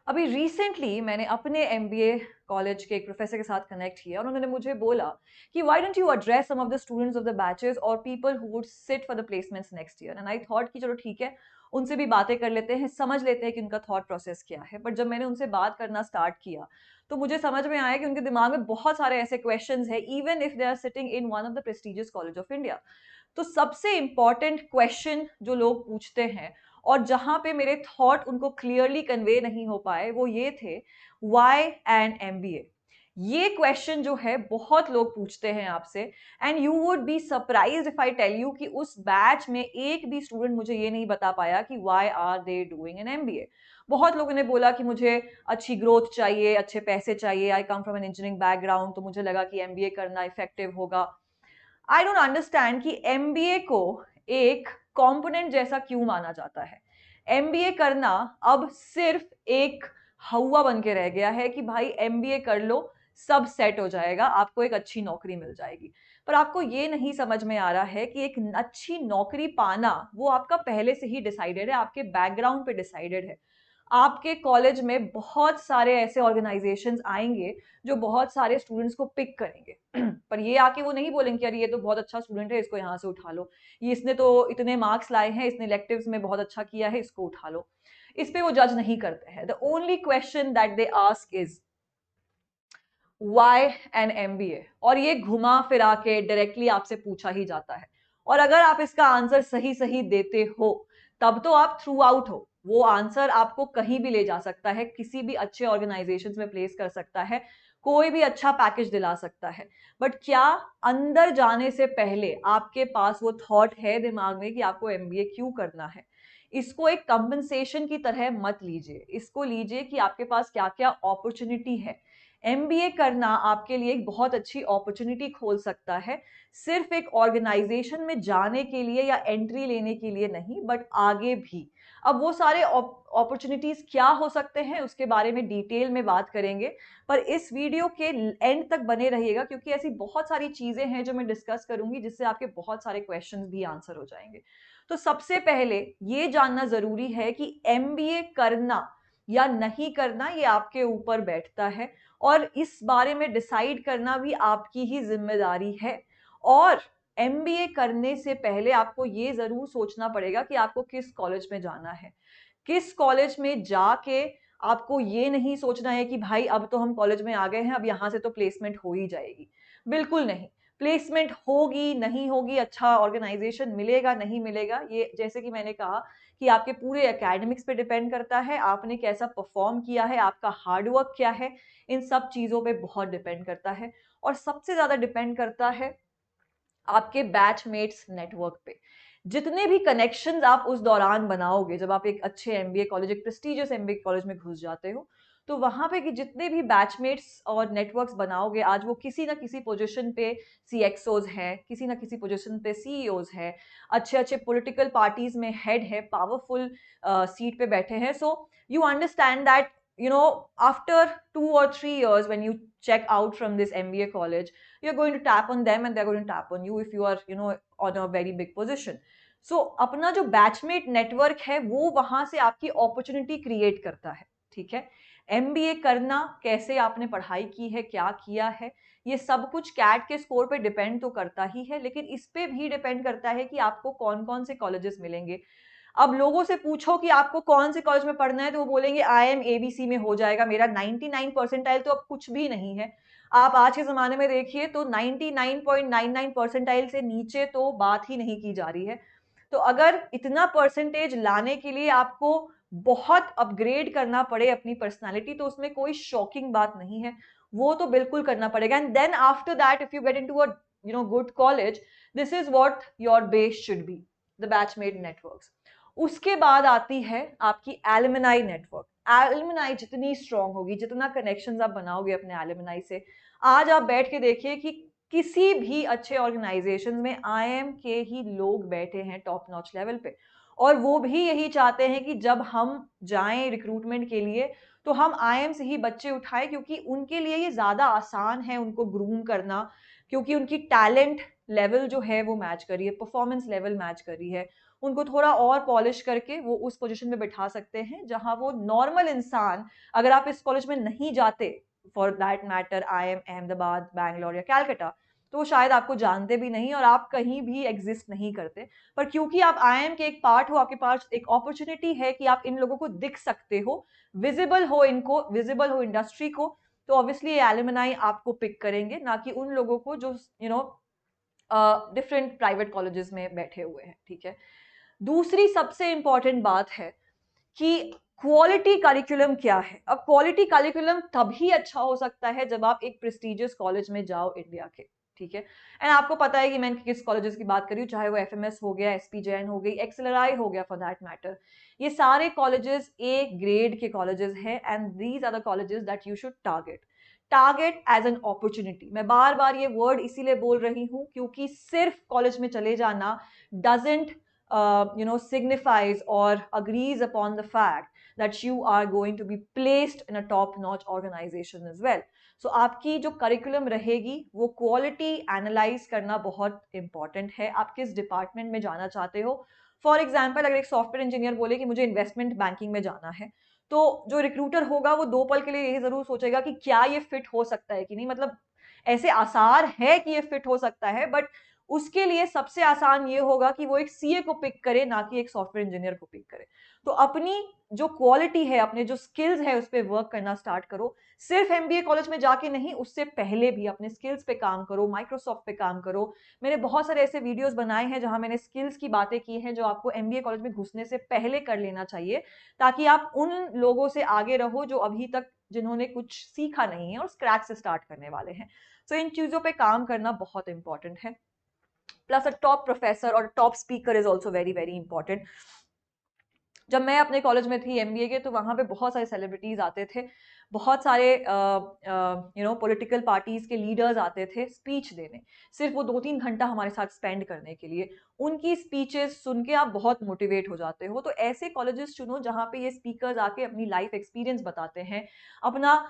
अभी रिसेंटली मैंने अपने एमबीए कॉलेज के एक प्रोफेसर के साथ कनेक्ट किया और उन्होंने मुझे बोला कि why don't you address some of the students of the batches और people who would sit for the placements next year. And I thought कि चलो ठीक है, उनसे भी बातें कर लेते हैं, समझ लेते हैं कि उनका थॉट प्रोसेस क्या है। बट जब मैंने उनसे बात करना स्टार्ट किया तो मुझे समझ में आया कि उनके दिमाग में बहुत सारे ऐसे क्वेश्चंस हैं, even if they are sitting in one of the prestigious college of India. तो सबसे इंपॉर्टेंट क्वेश्चन जो लोग पूछते हैं और जहां पे मेरे थॉट उनको क्लियरली कन्वे नहीं हो पाए वो ये थे, व्हाई एन एमबीए। ये क्वेश्चन जो है बहुत लोग पूछते हैं आपसे, and you would be surprised if I tell you कि उस बैच में एक भी स्टूडेंट मुझे ये नहीं बता पाया कि why are they doing an MBA. बहुत लोगों ने बोला कि मुझे अच्छी ग्रोथ चाहिए, अच्छे पैसे चाहिए, I come from an engineering background, तो मुझे लगा कि एमबीए करना इफेक्टिव होगा। आई डोंट अंडरस्टैंड कि एमबीए को एक कंपोनेंट जैसा क्यों माना जाता है। एमबीए करना अब सिर्फ एक हवा बन के रह गया है कि भाई एमबीए कर लो, सब सेट हो जाएगा, आपको एक अच्छी नौकरी मिल जाएगी। पर आपको ये नहीं समझ में आ रहा है कि एक अच्छी नौकरी पाना वो आपका पहले से ही डिसाइडेड है, आपके बैकग्राउंड पे डिसाइडेड है। आपके कॉलेज में बहुत सारे ऐसे ऑर्गेनाइजेशंस आएंगे जो बहुत सारे स्टूडेंट्स को पिक करेंगे पर ये आके वो नहीं बोलेंगे कि अरे ये तो बहुत अच्छा स्टूडेंट है, इसको यहाँ से उठा लो, ये इसने तो इतने मार्क्स लाए हैं, इसने इलेक्टिव्स में बहुत अच्छा किया है, इसको उठा लो। इस पे वो जज नहीं करते हैं। The only question that they ask is why an MBA, और ये घुमा फिरा के डायरेक्टली आपसे पूछा ही जाता है। और अगर आप इसका आंसर सही सही देते हो तब तो आप थ्रू आउट हो, वो आंसर आपको कहीं भी ले जा सकता है, किसी भी अच्छे ऑर्गेनाइजेशन में प्लेस कर सकता है, कोई भी अच्छा पैकेज दिला सकता है। बट क्या अंदर जाने से पहले आपके पास वो थॉट है दिमाग में कि आपको एमबीए क्यों करना है? इसको एक कंपनसेशन की तरह मत लीजिए, इसको लीजिए कि आपके पास क्या क्या अपॉर्चुनिटी है। एमबीए करना आपके लिए एक बहुत अच्छी अपॉर्चुनिटी खोल सकता है, सिर्फ एक ऑर्गेनाइजेशन में जाने के लिए या एंट्री लेने के लिए नहीं, बट आगे भी। अब वो सारे अपॉर्चुनिटीज क्या हो सकते हैं उसके बारे में डिटेल में बात करेंगे, पर इस वीडियो के एंड तक बने रहिएगा क्योंकि ऐसी बहुत सारी चीजें हैं जो मैं डिस्कस करूंगी जिससे आपके बहुत सारे क्वेश्चंस भी आंसर हो जाएंगे। तो सबसे पहले ये जानना जरूरी है कि एमबीए करना या नहीं करना ये आपके ऊपर बैठता है, और इस बारे में डिसाइड करना भी आपकी ही जिम्मेदारी है। और एमबीए करने से पहले आपको ये जरूर सोचना पड़ेगा कि आपको किस कॉलेज में जाना है। किस कॉलेज में जाके आपको ये नहीं सोचना है कि भाई अब तो हम कॉलेज में आ गए हैं, अब यहां से तो प्लेसमेंट हो ही जाएगी। बिल्कुल नहीं। प्लेसमेंट होगी नहीं होगी, अच्छा ऑर्गेनाइजेशन मिलेगा नहीं मिलेगा, ये जैसे कि मैंने कहा कि आपके पूरे एकेडमिक्स पे डिपेंड करता है, आपने कैसा परफॉर्म किया है, आपका हार्डवर्क क्या है, इन सब चीजों पे बहुत डिपेंड करता है। और सबसे ज्यादा डिपेंड करता है आपके बैचमेट्स नेटवर्क पे। जितने भी कनेक्शंस आप उस दौरान बनाओगे, जब आप एक अच्छे एमबीए कॉलेज, एक प्रेस्टिजियस एमबीए कॉलेज में घुस जाते हो, तो वहां पे कि जितने भी बैचमेट्स और नेटवर्क्स बनाओगे, आज वो किसी ना किसी पोजीशन पे सीएक्सओज हैं, किसी ना किसी पोजीशन पे सीईओज हैं, अच्छे अच्छे पॉलिटिकल पार्टीज में हेड है, पावरफुल सीट पे बैठे हैं। So you understand that, you know, after 2 or 3 years when you check out from this MBA college, you're going to tap on them and they're going to tap on you if you are, you know, on a very big position. So अपना जो batchmate network है वो वहां से आपकी opportunity create करता है। ठीक है, एमबीए करना, कैसे आपने पढ़ाई की है, क्या किया है, ये सब कुछ कैट के स्कोर पे डिपेंड तो करता ही है, लेकिन इस पे भी डिपेंड करता है कि आपको कौन कौन से कॉलेजेस मिलेंगे। अब लोगों से पूछो कि आपको कौन से कॉलेज में पढ़ना है तो वो बोलेंगे IIM ABC में हो जाएगा मेरा, 99 परसेंटाइल तो अब कुछ भी नहीं है। आप आज के जमाने में देखिए तो 99.99 परसेंटाइल से नीचे तो बात ही नहीं की जा रही है। तो अगर इतना परसेंटेज लाने के लिए आपको बहुत अपग्रेड करना पड़े अपनी पर्सनालिटी, तो उसमें कोई शॉकिंग बात नहीं है, वो तो बिल्कुल करना पड़ेगा। And then after that if you get into a good college, this is what your base should be, the batchmate networks. उसके बाद आती है आपकी एलुमनाई नेटवर्क। एलुमनाई जितनी स्ट्रांग होगी, जितना कनेक्शंस आप बनाओगे अपने एलुमनाई से, आज आप बैठ के देखिए कि किसी भी अच्छे ऑर्गेनाइजेशन में IIM के ही लोग बैठे हैं टॉप नॉच लेवल पे, और वो भी यही चाहते हैं कि जब हम जाएं रिक्रूटमेंट के लिए तो हम IIM से ही बच्चे उठाएं, क्योंकि उनके लिए ये ज्यादा आसान है उनको ग्रूम करना, क्योंकि उनकी टैलेंट लेवल जो है वो मैच कर रही है, परफॉर्मेंस लेवल मैच कर रही है, उनको थोड़ा और पॉलिश करके वो उस पोजीशन में बिठा सकते हैं जहां वो नॉर्मल इंसान, अगर आप इस कॉलेज में नहीं जाते, for that matter IIM Ahmedabad, Bangalore या कैलकाटा, तो शायद आपको जानते भी नहीं और आप कहीं भी एग्जिस्ट नहीं करते। पर क्योंकि आप IIM के एक पार्ट हो, आपके पास एक अपॉर्चुनिटी है कि आप इन लोगों को दिख सकते हो, विजिबल हो, इनको विजिबल हो इंडस्ट्री को, तो ऑब्वियसली ये एलुमनाई आपको पिक करेंगे, ना कि उन लोगों को जो डिफरेंट प्राइवेट कॉलेजेस में बैठे हुए हैं। ठीक है, दूसरी सबसे इंपॉर्टेंट बात है कि क्वालिटी करिकुलम क्या है। अब क्वालिटी करिकुलम तभी अच्छा हो सकता है जब आप एक प्रेस्टिजियस कॉलेज में जाओ इंडिया के। ठीक है, एंड आपको पता है कि मैं किस कॉलेजेस की बात कर रही हूँ, चाहे वो FMS हो गया, SP जैन हो गई, XLRI हो गया फॉर दैट मैटर। ये सारे कॉलेजेस A ग्रेड के कॉलेजेस हैं and these are the colleges that you should target as an opportunity. मैं बार बार ये वर्ड इसीलिए बोल रही हूँ क्योंकि सिर्फ कॉलेज में चले जाना doesn't signifies or agrees upon the fact that you are going to be placed in a top-notch organization as well. So आपकी जो करिकुलम रहेगी वो क्वालिटी एनालाइज करना बहुत इंपॉर्टेंट है। आप किस डिपार्टमेंट में जाना चाहते हो। फॉर एग्जाम्पल, अगर एक सॉफ्टवेयर इंजीनियर बोले कि मुझे इन्वेस्टमेंट बैंकिंग में जाना है, तो जो रिक्रूटर होगा वो 2 पल के लिए यही जरूर सोचेगा कि क्या ये फिट हो सकता है कि नहीं। मतलब ऐसे आसार है कि ये फिट हो सकता है, बट उसके लिए सबसे आसान ये होगा कि वो एक CA को पिक करे, ना कि एक सॉफ्टवेयर इंजीनियर को पिक करे। तो अपनी जो क्वालिटी है, अपने जो स्किल्स है, उस पर वर्क करना स्टार्ट करो। सिर्फ MBA कॉलेज में जाके नहीं, उससे पहले भी अपने स्किल्स पे काम करो, माइक्रोसॉफ्ट पे काम करो। मैंने बहुत सारे ऐसे वीडियोस बनाए हैं जहां मैंने स्किल्स की बातें की हैं जो आपको MBA कॉलेज में घुसने से पहले कर लेना चाहिए, ताकि आप उन लोगों से आगे रहो जो अभी तक जिन्होंने कुछ सीखा नहीं है और स्क्रैच से स्टार्ट करने वाले हैं। तो इन चीजों पे काम करना बहुत इंपॉर्टेंट है। प्लस अ टॉप प्रोफेसर और top speaker is also very very important. जब मैं अपने कॉलेज में थी MBA के, तो वहां पे बहुत सारे सेलिब्रिटीज आते थे, बहुत सारे पॉलिटिकल पार्टीज के लीडर्स आते थे स्पीच देने, सिर्फ वो 2-3 घंटा हमारे साथ स्पेंड करने के लिए। उनकी स्पीचेस सुन के आप बहुत मोटिवेट हो जाते हो। तो ऐसे कॉलेजेस चुनो जहाँ पे ये स्पीकर्स आके अपनी लाइफ एक्सपीरियंस बताते हैं, अपना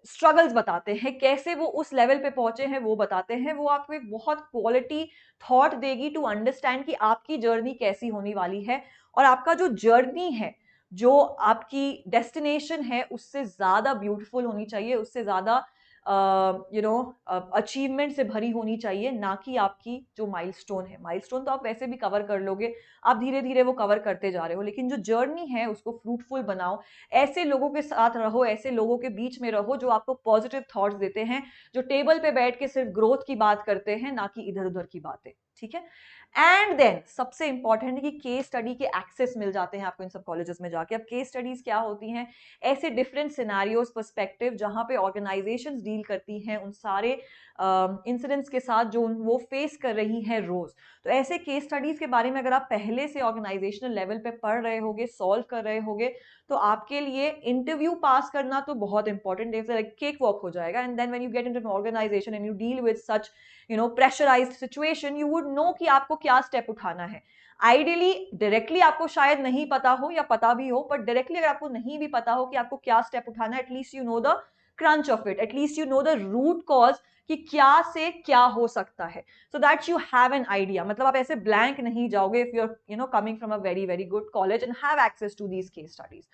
स्ट्रगल्स बताते हैं, कैसे वो उस लेवल पे पहुंचे हैं वो बताते हैं। वो आपको एक बहुत क्वालिटी थॉट देगी टू अंडरस्टैंड कि आपकी जर्नी कैसी होने वाली है, और आपका जो जर्नी है, जो आपकी डेस्टिनेशन है, उससे ज्यादा ब्यूटीफुल होनी चाहिए, उससे ज्यादा अचीवमेंट से भरी होनी चाहिए, ना कि आपकी जो माइलस्टोन है। माइलस्टोन तो आप वैसे भी कवर कर लोगे, आप धीरे धीरे वो कवर करते जा रहे हो, लेकिन जो जर्नी है उसको फ्रूटफुल बनाओ। ऐसे लोगों के साथ रहो, ऐसे लोगों के बीच में रहो जो आपको पॉजिटिव थॉट्स देते हैं, जो टेबल पे बैठ के सिर्फ ग्रोथ की बात करते हैं, ना कि इधर उधर की बातें। ठीक है, एंड देन सबसे इंपॉर्टेंट है कि केस स्टडी के एक्सेस मिल जाते हैं आपको इन सब कॉलेजेस में जाके। अब केस स्टडीज क्या होती हैं? ऐसे डिफरेंट सिनेरियोस, पर्सपेक्टिव, जहां पे ऑर्गेनाइजेशंस डील करती हैं उन सारे इंसिडेंट्स के साथ जो वो फेस कर रही हैं रोज। तो ऐसे केस स्टडीज के बारे में अगर आप पहले से ऑर्गेनाइजेशनल लेवल पे पढ़ रहे होगे, सॉल्व कर रहे होगे, तो आपके लिए इंटरव्यू पास करना तो बहुत इंपॉर्टेंट है, लाइक केक वॉक हो जाएगा। And then when you get into an organization and you deal with such pressurized situation, you would know कि आपको क्या स्टेप उठाना है। आइडियली डायरेक्टली आपको शायद नहीं पता हो, या पता भी हो, बट डायरेक्टली अगर आपको नहीं भी पता हो कि आपको क्या स्टेप उठाना है, at least you know the crunch of it, at least you know the root cause कि क्या से क्या हो सकता है, so that you have an idea. मतलब आप ऐसे ब्लैंक नहीं जाओगे if you are coming from a very very good college and have access to these case studies.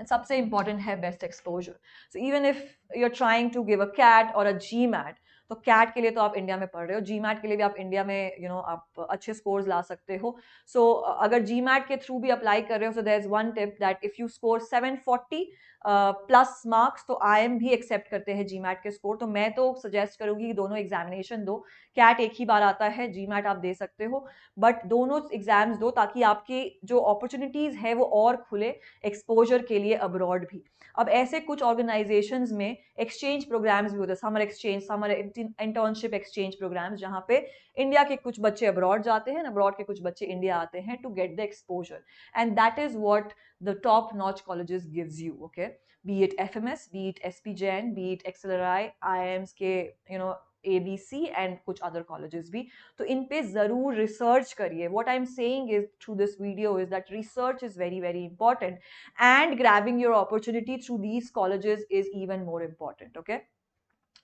सबसे इंपॉर्टेंट है best exposure. So even if you are trying to give a CAT और अ GMAT, तो cat के लिए तो आप India में पढ़ रहे हो, GMAT के लिए भी आप इंडिया में आप अच्छे स्कोर्स ला सकते हो। सो अगर GMAT के थ्रू भी अप्लाई कर रहे हो, so there is one tip that if you score 740 plus marks, तो IIM भी एक्सेप्ट करते हैं GMAT के स्कोर। तो मैं तो सजेस्ट करूंगी कि दोनों एग्जामिनेशन दो। कैट एक ही बार आता है, GMAT आप दे सकते हो, बट दोनों एग्जाम्स दो ताकि आपकी जो अपॉर्चुनिटीज है वो और खुले एक्सपोजर के लिए अब्रॉड भी। अब ऐसे कुछ ऑर्गेनाइजेशंस में एक्सचेंज प्रोग्राम्स भी होते हैं, summer exchange, summer internship exchange programs, जहाँ पे इंडिया के कुछ बच्चे अब्रॉड जाते हैं, अब्रॉड के कुछ बच्चे इंडिया आते हैं to get the exposure, and that is what the top notch colleges gives you. Okay, be it FMS, be it SP Jain, be it XLRI, IIMs के ABC एंड कुछ अदर कॉलेजेस भी। तो इन पे जरूर रिसर्च करिए। What I am saying is through this video is that research is very very important, and grabbing your opportunity through these colleges is even more important. Okay,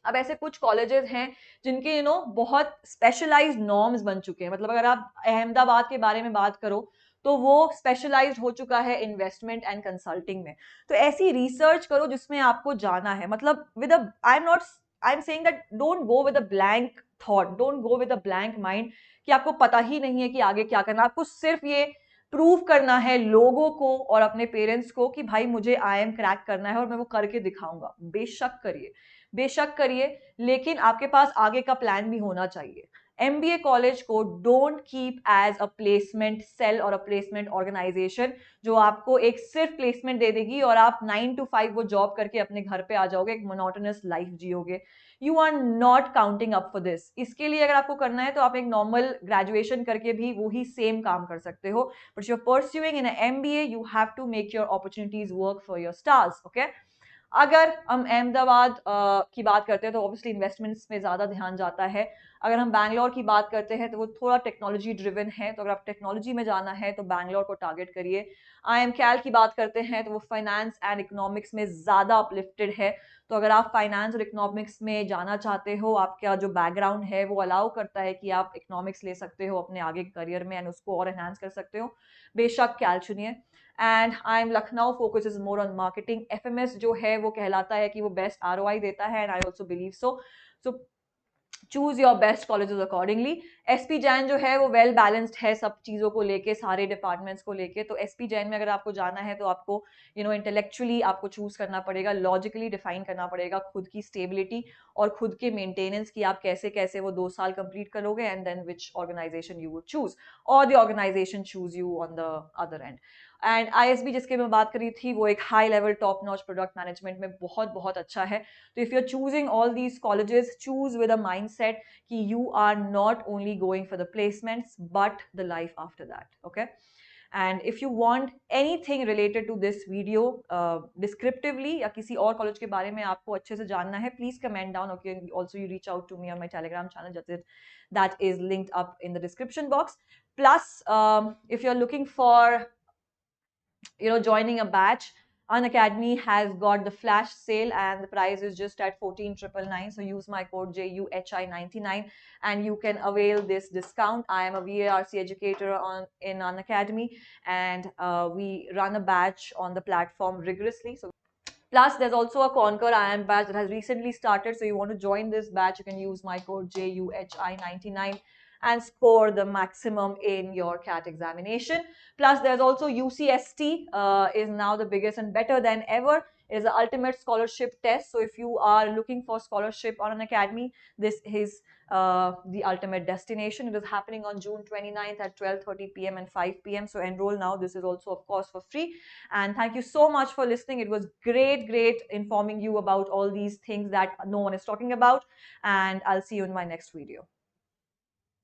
अब ऐसे कुछ कॉलेजेस हैं जिनके बहुत स्पेशलाइज्ड नॉर्म्स बन चुके हैं। मतलब अगर आप अहमदाबाद के बारे में बात करो तो वो स्पेशलाइज्ड हो चुका है इन्वेस्टमेंट एंड कंसल्टिंग में। तो ऐसी रिसर्च करो जिसमें आपको जाना है। मतलब with a I am saying that don't go with a blank thought, don't go with a blank mind कि आपको पता ही नहीं है कि आगे क्या करना। आपको सिर्फ ये प्रूव करना है लोगों को और अपने पेरेंट्स को कि भाई मुझे IIM क्रैक करना है और मैं वो करके दिखाऊंगा। बेशक करिए, बेशक करिए, लेकिन आपके पास आगे का प्लान भी होना चाहिए। MBA कॉलेज को don't keep as a placement cell और अ प्लेसमेंट ऑर्गेनाइजेशन जो आपको एक सिर्फ प्लेसमेंट दे देगी और आप 9 to 5 वो जॉब करके अपने घर पे आ जाओगे, एक मोनोटोनस लाइफ जियोगे। You are not counting up for this. इसके लिए अगर आपको करना है तो आप एक नॉर्मल ग्रेजुएशन करके भी वही सेम काम कर सकते हो, but you are pursuing in MBA, you have to make your opportunities work for your stars. Okay, अगर हम अहमदाबाद की बात करते हैं तो ऑब्वियसली इन्वेस्टमेंट्स में ज़्यादा ध्यान जाता है। अगर हम बैंगलोर की बात करते हैं तो वो थोड़ा टेक्नोलॉजी ड्रिवन है, तो अगर आप टेक्नोलॉजी में जाना है तो बैंगलोर को टारगेट करिए। IIM कैल की बात करते हैं तो वो फाइनेंस एंड इकोनॉमिक्स में ज़्यादा अपलिफ्टेड है। तो अगर आप फाइनेंस और इकोनॉमिक्स में जाना चाहते हो, आपका जो बैकग्राउंड है वो अलाउ करता है कि आप इकोनॉमिक्स ले सकते हो अपने आगे करियर में एंड उसको और एनहांस कर सकते हो, बेशक कैल चुनिए। And IIM Lucknow focuses more on marketing. FMS जो है वो कहलाता है कि वो बेस्ट ROI देता है and I also believe so choose your best colleges accordingly. SP Jain जो है वो वेल बैलेंस्ड है सब चीज़ों को लेके, सारे डिपार्टमेंट्स को लेके। तो SP जैन में अगर आपको जाना है तो आपको इंटेलेक्चुअली आपको चूज करना पड़ेगा, लॉजिकली डिफाइन करना पड़ेगा खुद की स्टेबिलिटी और खुद के मेंटेनेंस की आप कैसे कैसे वो 2 साल कंप्लीट करोगे and then which organisation you would choose और the organisation choose you on the other end. And ISB जिसके मैं बात करी थी वो एक high level top notch product management में बहुत बहुत अच्छा है। तो if you are choosing all these colleges, choose with a mindset कि you are not only going for the placements but the life after that. Okay, and if you want anything related to this video descriptively या किसी और college के बारे में आपको अच्छे से जानना है, please comment down. Okay, also you reach out to me on my Telegram channel that is linked up in the description box. Plus if you're looking for joining a batch, Unacademy has got the flash sale and the price is just at 14,999. So use my code JUHI99 and you can avail this discount. I am a VARC educator in Unacademy and we run a batch on the platform rigorously. So plus there's also a Conquer IIM batch that has recently started. So you want to join this batch, you can use my code JUHI99 and score the maximum in your CAT examination. Plus there's also UCST is now the biggest and better than ever. It is the ultimate scholarship test. So if you are looking for scholarship on Unacademy, this is the ultimate destination. It is happening on June 29th at 12:30 p.m. and 5 p.m. So enroll now. This is also of course for free. And thank you so much for listening. It was great informing you about all these things that no one is talking about. And I'll see you in my next video.